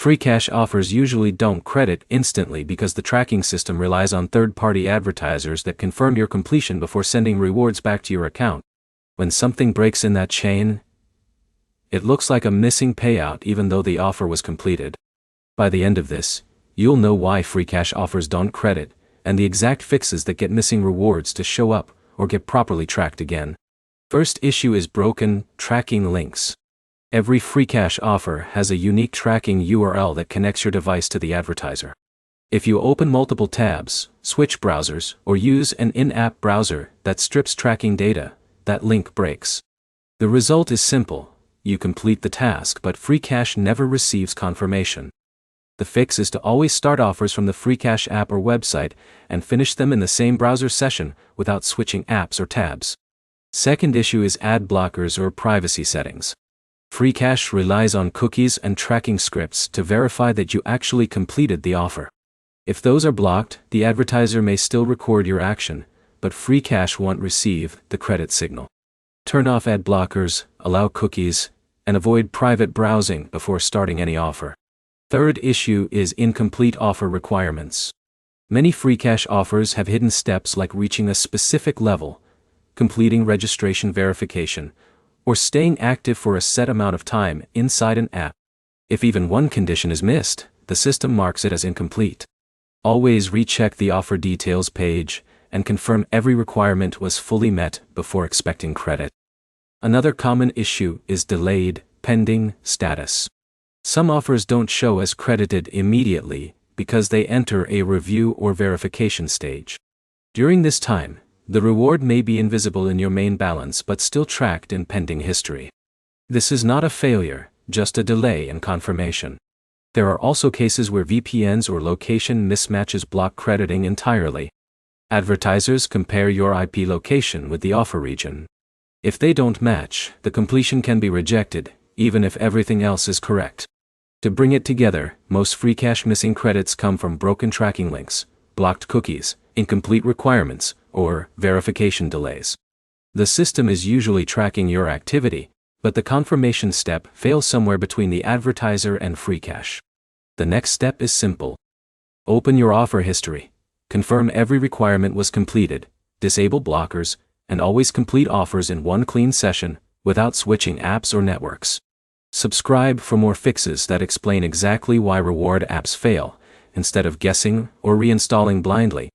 Freecash offers usually don't credit instantly because the tracking system relies on third-party advertisers that confirm your completion before sending rewards back to your account. When something breaks in that chain, it looks like a missing payout even though the offer was completed. By the end of this, you'll know why Freecash offers don't credit, and the exact fixes that get missing rewards to show up or get properly tracked again. First issue is broken tracking links. Every Freecash offer has a unique tracking URL that connects your device to the advertiser. If you open multiple tabs, switch browsers, or use an in-app browser that strips tracking data, that link breaks. The result is simple: you complete the task, but Freecash never receives confirmation. The fix is to always start offers from the Freecash app or website and finish them in the same browser session without switching apps or tabs. Second issue is ad blockers or privacy settings. Freecash relies on cookies and tracking scripts to verify that you actually completed the offer. If those are blocked, the advertiser may still record your action, but Freecash won't receive the credit signal. Turn off ad blockers, allow cookies, and avoid private browsing before starting any offer. Third issue is incomplete offer requirements. Many Freecash offers have hidden steps like reaching a specific level, completing registration verification, or staying active for a set amount of time inside an app. If even one condition is missed, the system marks it as incomplete. Always recheck the offer details page and confirm every requirement was fully met before expecting credit. Another common issue is delayed, pending status. Some offers don't show as credited immediately because they enter a review or verification stage. During this time, the reward may be invisible in your main balance but still tracked in pending history. This is not a failure, just a delay in confirmation. There are also cases where VPNs or location mismatches block crediting entirely. Advertisers compare your IP location with the offer region. If they don't match, the completion can be rejected, even if everything else is correct. To bring it together, most Freecash missing credits come from broken tracking links, blocked cookies, incomplete requirements, or verification delays. The system is usually tracking your activity, but the confirmation step fails somewhere between the advertiser and Freecash. The next step is simple. Open your offer history, confirm every requirement was completed, disable blockers, and always complete offers in one clean session, without switching apps or networks. Subscribe for more fixes that explain exactly why reward apps fail, instead of guessing or reinstalling blindly.